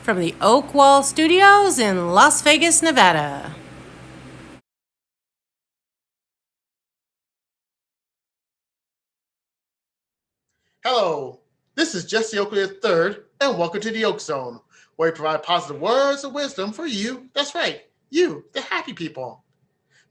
from the Oak Wall Studios in Las Vegas, Nevada. Hello, this is Jesse Oakley III, and welcome to the Oak Zone, where we provide positive words of wisdom for you. That's right, you, the happy people.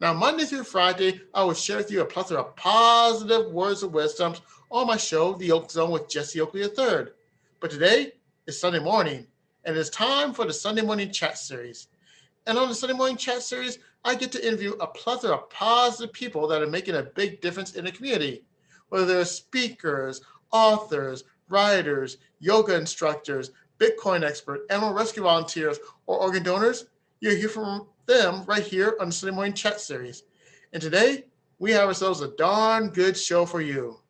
Now, Monday through Friday, I will share with you a plethora of positive words of wisdom on my show, The Oak Zone with Jesse Oakley III. But today is Sunday morning, and it's time for the Sunday Morning Chat Series. And on the Sunday Morning Chat Series, I get to interview a plethora of positive people that are making a big difference in the community. Whether they're speakers, authors, writers, yoga instructors, Bitcoin experts, animal rescue volunteers, or organ donors, you'll hear from them right here on the Sunday Morning Chat Series. And today, we have ourselves a darn good show for you.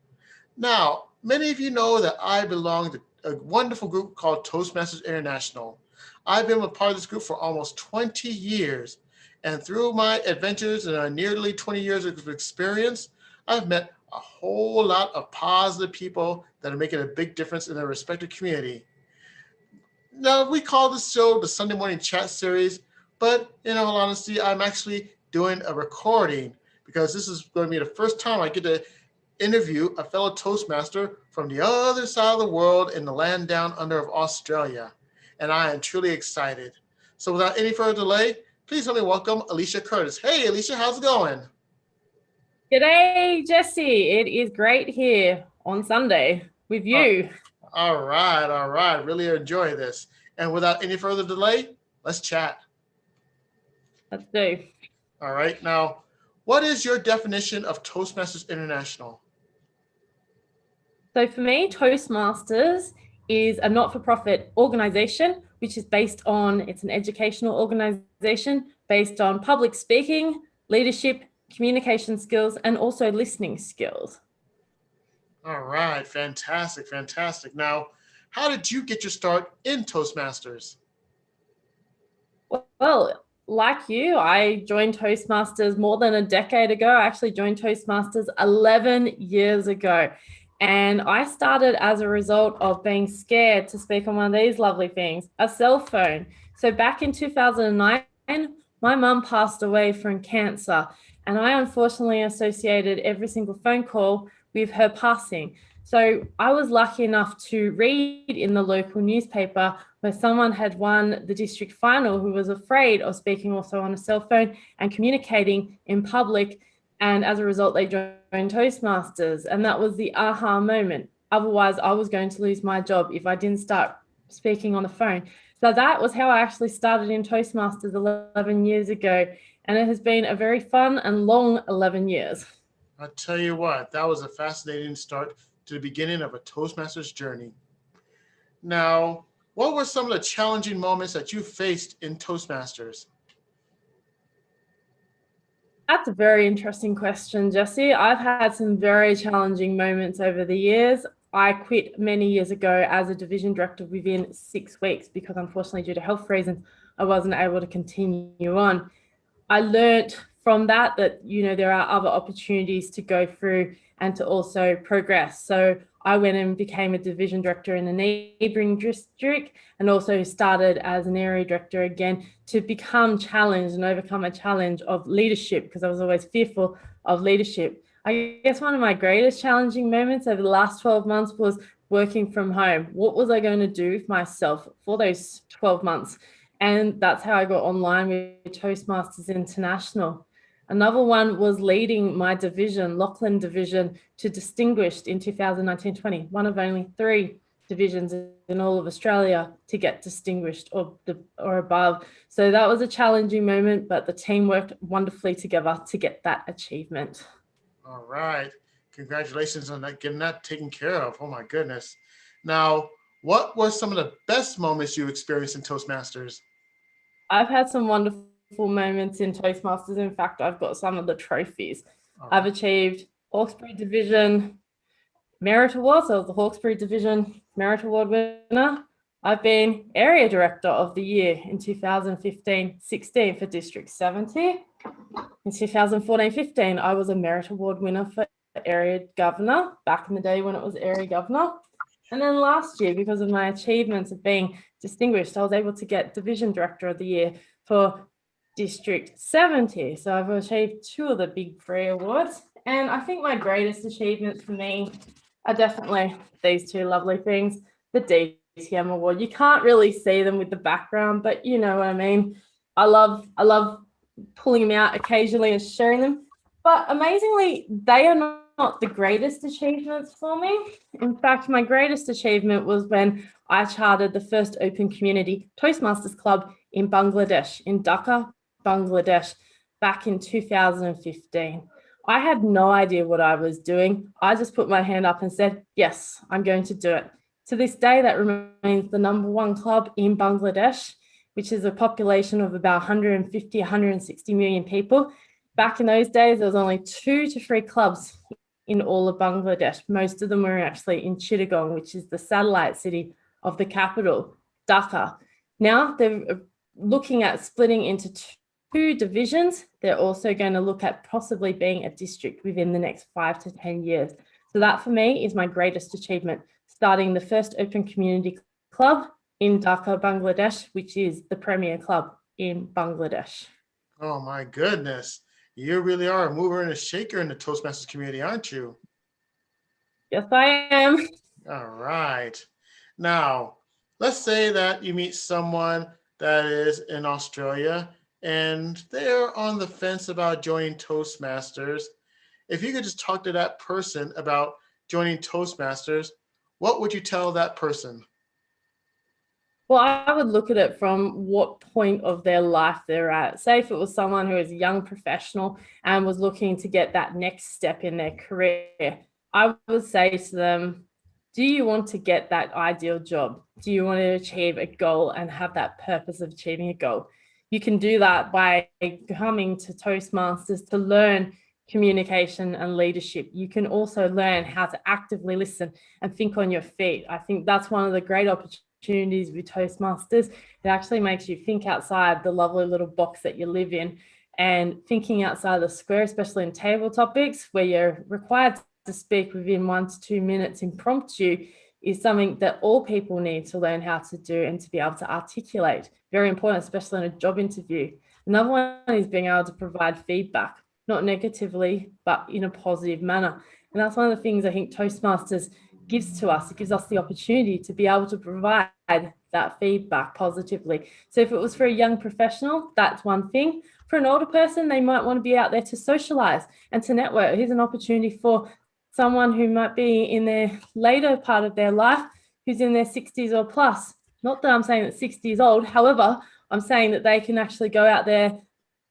Now, many of you know that I belong to a wonderful group called Toastmasters International. I've been a part of this group for almost 20 years, and through my adventures and nearly 20 years of experience, I've met a whole lot of positive people that are making a big difference in their respective community. Now, we call this show the Sunday Morning Chat Series, but in all honesty, I'm actually doing a recording because this is going to be the first time I get to interview a fellow Toastmaster from the other side of the world in the land down under of Australia. And I am truly excited. So without any further delay, please let me welcome Alicia Curtis. Hey, Alicia, how's it going? G'day, Jesse. It is great here on Sunday with you. All right. Really enjoy this. And without any further delay, let's chat. Let's do. All right. Now, what is your definition of Toastmasters International? So for me, Toastmasters is a not-for-profit organization, which is it's an educational organization based on public speaking, leadership, communication skills, and also listening skills. All right. Fantastic. Now, how did you get your start in Toastmasters? Well, like you, I joined Toastmasters more than a decade ago. I actually joined Toastmasters 11 years ago. And I started as a result of being scared to speak on one of these lovely things, a cell phone. So back in 2009, my mum passed away from cancer. And I unfortunately associated every single phone call with her passing. So I was lucky enough to read in the local newspaper where someone had won the district final who was afraid of speaking also on a cell phone and communicating in public. And as a result, they joined Toastmasters. And that was the aha moment. Otherwise, I was going to lose my job if I didn't start speaking on the phone. So that was how I actually started in Toastmasters 11 years ago. And it has been a very fun and long 11 years. I'll tell you what, that was a fascinating start to the beginning of a Toastmasters journey. Now, what were some of the challenging moments that you faced in Toastmasters? That's a very interesting question, Jesse. I've had some very challenging moments over the years. I quit many years ago as a division director within 6 weeks because unfortunately due to health reasons, I wasn't able to continue on. I learned from that there are other opportunities to go through and to also progress. So I went and became a division director in a neighboring district and also started as an area director again to become challenged and overcome a challenge of leadership because I was always fearful of leadership. I guess one of my greatest challenging moments over the last 12 months was working from home. What was I going to do with myself for those 12 months? And that's how I got online with Toastmasters International. Another one was leading my division, Lachlan Division, to distinguished in 2019-20, one of only 3 divisions in all of Australia to get distinguished or above. So that was a challenging moment, but the team worked wonderfully together to get that achievement. All right. Congratulations on that, getting that taken care of. Oh my goodness. Now, what were some of the best moments you experienced in Toastmasters? I've had some wonderful moments in Toastmasters. In fact, I've got some of the trophies. I've achieved Hawkesbury Division Merit Award, so I was the Hawkesbury Division Merit Award winner. I've been Area Director of the Year in 2015-16 for District 70. In 2014-15, I was a Merit Award winner for Area Governor, back in the day when it was Area Governor. And then last year, because of my achievements of being distinguished, I was able to get Division Director of the Year for District 70. So I've achieved 2 of the big 3 awards. And I think my greatest achievements for me are definitely these 2 lovely things. The DTM award. You can't really see them with the background, but you know what I mean. I love pulling them out occasionally and sharing them. But amazingly, they are not the greatest achievements for me. In fact, my greatest achievement was when I chartered the first open community Toastmasters club in Bangladesh, in Dhaka, Bangladesh, back in 2015. I had no idea what I was doing. I just put my hand up and said, yes, I'm going to do it. To this day, that remains the #1 club in Bangladesh, which is a population of about 150, 160 million people. Back in those days, there was only 2 to 3 clubs in all of Bangladesh. Most of them were actually in Chittagong, which is the satellite city of the capital, Dhaka. Now they're looking at splitting into 2 divisions. They're also going to look at possibly being a district within the next 5 to 10 years. So that for me is my greatest achievement, starting the first open community club in Dhaka, Bangladesh, which is the premier club in Bangladesh. Oh my goodness. You really are a mover and a shaker in the Toastmasters community, aren't you? Yes, I am. All right. Now, let's say that you meet someone that is in Australia and they're on the fence about joining Toastmasters. If you could just talk to that person about joining Toastmasters, what would you tell that person? Well, I would look at it from what point of their life they're at. Say if it was someone who is a young professional and was looking to get that next step in their career, I would say to them, do you want to get that ideal job? Do you want to achieve a goal and have that purpose of achieving a goal? You can do that by coming to Toastmasters to learn communication and leadership. You can also learn how to actively listen and think on your feet. I think that's one of the great opportunities with Toastmasters. It actually makes you think outside the lovely little box that you live in, and thinking outside the square, especially in table topics where you're required to speak within 1 to 2 minutes impromptu, is something that all people need to learn how to do and to be able to articulate. Very important, especially in a job interview. Another one is being able to provide feedback, not negatively, but in a positive manner. And that's one of the things I think Toastmasters gives to us. It gives us the opportunity to be able to provide that feedback positively. So if it was for a young professional, that's one thing. For an older person, they might want to be out there to socialize and to network. Here's an opportunity for someone who might be in their later part of their life, who's in their 60s or plus. Not that I'm saying that 60 is old. However, I'm saying that they can actually go out there,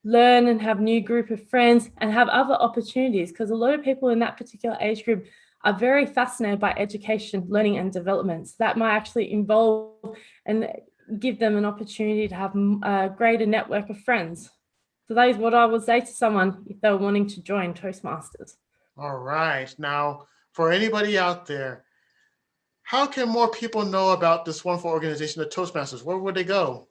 learn and have a new group of friends and have other opportunities, because a lot of people in that particular age group are very fascinated by education, learning and development. So that might actually involve and give them an opportunity to have a greater network of friends. So that is what I would say to someone if they were wanting to join Toastmasters. All right. Now, for anybody out there, how can more people know about this wonderful organization, the Toastmasters? Where would they go?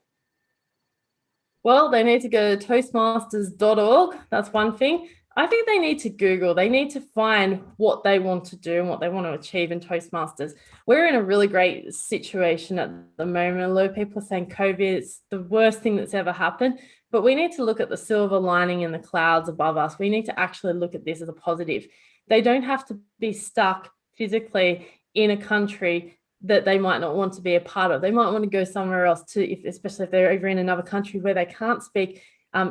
Well, they need to go to toastmasters.org. That's one thing. I think they need to Google. They need to find what they want to do and what they want to achieve in Toastmasters. We're in a really great situation at the moment. A lot of people are saying COVID is the worst thing that's ever happened, but we need to look at the silver lining in the clouds above us. We need to actually look at this as a positive. They don't have to be stuck physically in a country that they might not want to be a part of. They might want to go somewhere else especially if they're over in another country where they can't speak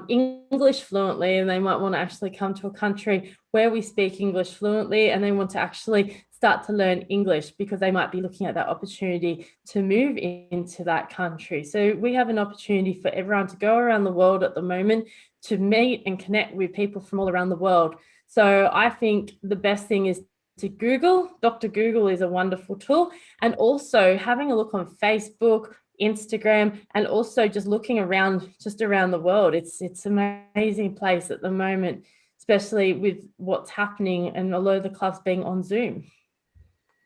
English fluently, and they might want to actually come to a country where we speak English fluently, and they want to actually start to learn English because they might be looking at that opportunity to move into that country. So we have an opportunity for everyone to go around the world at the moment to meet and connect with people from all around the world. So I think the best thing is to Google. Dr. Google is a wonderful tool, and also having a look on Facebook, Instagram, and also just looking around the world. It's an amazing place at the moment, especially with what's happening and a lot of the clubs being on Zoom.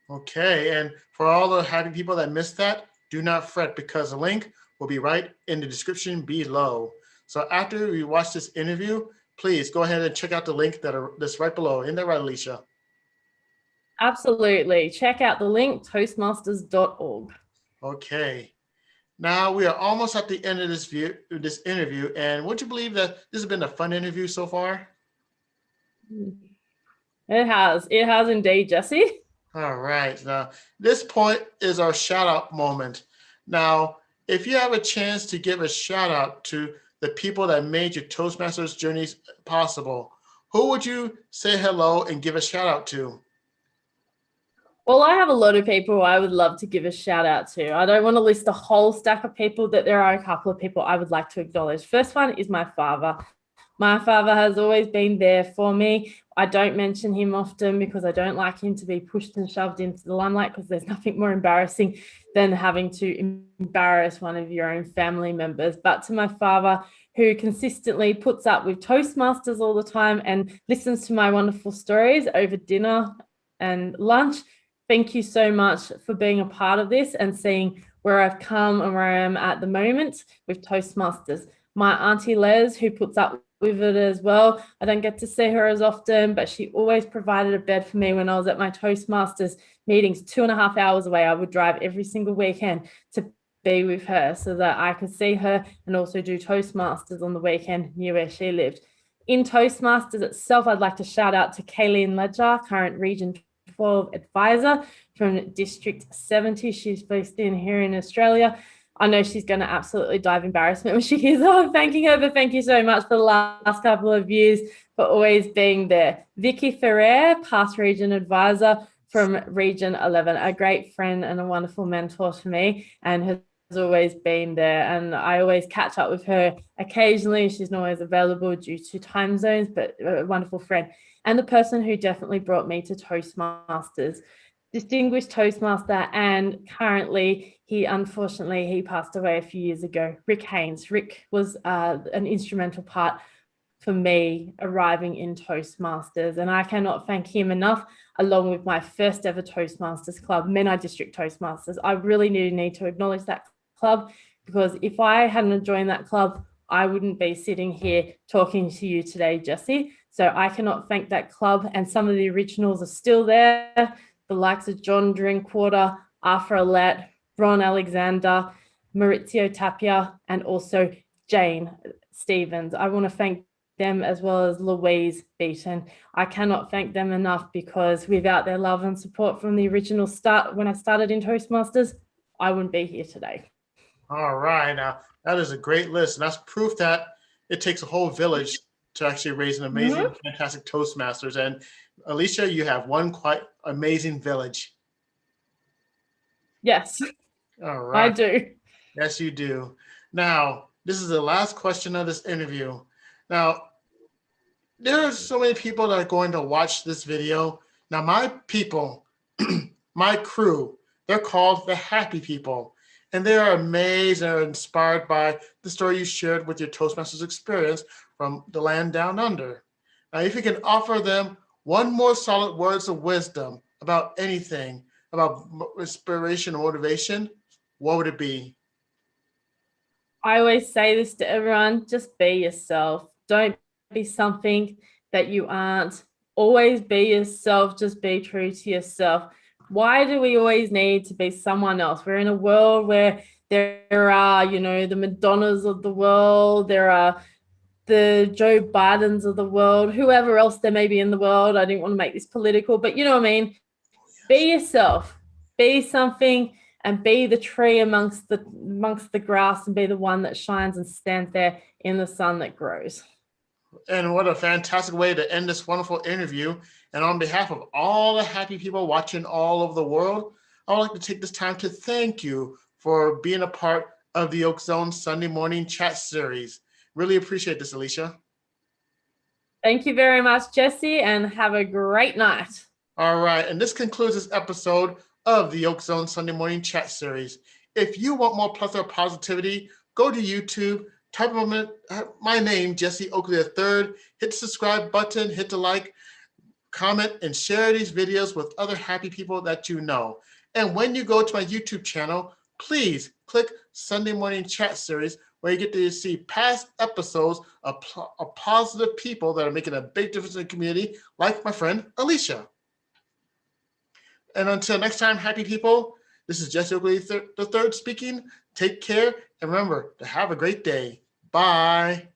Okay, and for all the happy people that missed that, do not fret, because the link will be right in the description below. So after you watch this interview, please go ahead and check out the link that's right below. Isn't that right, Alicia? Absolutely. Check out the link, toastmasters.org. Okay. Now we are almost at the end of this interview, and would you believe that this has been a fun interview so far? It has. It has indeed, Jesse. All right. Now, this point is our shout out moment. Now, if you have a chance to give a shout out to the people that made your Toastmasters journeys possible, who would you say hello and give a shout out to? Well, I have a lot of people I would love to give a shout out to. I don't want to list a whole stack of people, but there are a couple of people I would like to acknowledge. First one is my father. My father has always been there for me. I don't mention him often because I don't like him to be pushed and shoved into the limelight, because there's nothing more embarrassing than having to embarrass one of your own family members. But to my father, who consistently puts up with Toastmasters all the time and listens to my wonderful stories over dinner and lunch, thank you so much for being a part of this and seeing where I've come and where I am at the moment with Toastmasters. My auntie Les, who puts up with it as well. I don't get to see her as often, but she always provided a bed for me when I was at my Toastmasters meetings 2.5 hours away. I would drive every single weekend to be with her so that I could see her and also do Toastmasters on the weekend near where she lived. In Toastmasters itself, I'd like to shout out to Kayleen Ledger, current Region 12 advisor from District 70. She's based in here in Australia. I know she's going to absolutely dive embarrassment when she hears, oh, I'm thanking her, but thank you so much for the last couple of years for always being there. Vicky Ferrer, past region advisor from Region 11, a great friend and a wonderful mentor to me, and has always been there. And I always catch up with her occasionally. She's not always available due to time zones, but a wonderful friend. And the person who definitely brought me to Toastmasters, distinguished Toastmaster, and currently he passed away a few years ago, Rick Haynes. Rick was an instrumental part for me arriving in Toastmasters, and I cannot thank him enough, along with my first ever Toastmasters club, Menai District Toastmasters. I really need to acknowledge that club, because if I hadn't joined that club, I wouldn't be sitting here talking to you today, Jesse. So I cannot thank that club, and some of the originals are still there. The likes of John Drinkwater, Arthur Alette, Ron Alexander, Maurizio Tapia, and also Jane Stevens. I want to thank them, as well as Louise Beaton. I cannot thank them enough, because without their love and support from the original start, when I started in Toastmasters, I wouldn't be here today. All right. Now, that is a great list. And that's proof that it takes a whole village to actually raise an amazing, fantastic Toastmasters. And Alicia, you have one quite amazing village. Yes, all right. I do. Yes, you do. Now, this is the last question of this interview. Now, there are so many people that are going to watch this video. Now, my people, my crew, they're called the Happy People. And they are amazed and are inspired by the story you shared with your Toastmasters experience from the land down under. Now, if you can offer them one more solid words of wisdom about anything, about inspiration or motivation, what would it be? I always say this to everyone, just be yourself. Don't be something that you aren't. Always be yourself. Just be true to yourself. Why do we always need to be someone else? We're in a world where there are, the Madonnas of the world. There are the Joe Bidens of the world, whoever else there may be in the world. I didn't want to make this political, but you know what I mean? Be yourself. Be something, and be the tree amongst the grass, and be the one that shines and stands there in the sun that grows. And what a fantastic way to end this wonderful interview. And on behalf of all the happy people watching all over the world, I would like to take this time to thank you for being a part of the Oak Zone Sunday morning chat series. Really appreciate this, Alicia. Thank you very much, Jesse, and have a great night. All right, and this concludes this episode of the Oak Zone Sunday morning chat series. If you want more plethora of positivity, go to YouTube, type in my name, Jesse Oakley III, hit the subscribe button, hit the like, comment, and share these videos with other happy people that you know. And when you go to my YouTube channel, please click Sunday morning chat series, where you get to see past episodes of positive people that are making a big difference in the community, like my friend Alicia. And until next time, happy people, this is Jesse Oakley the third speaking. Take care, and remember to have a great day. Bye.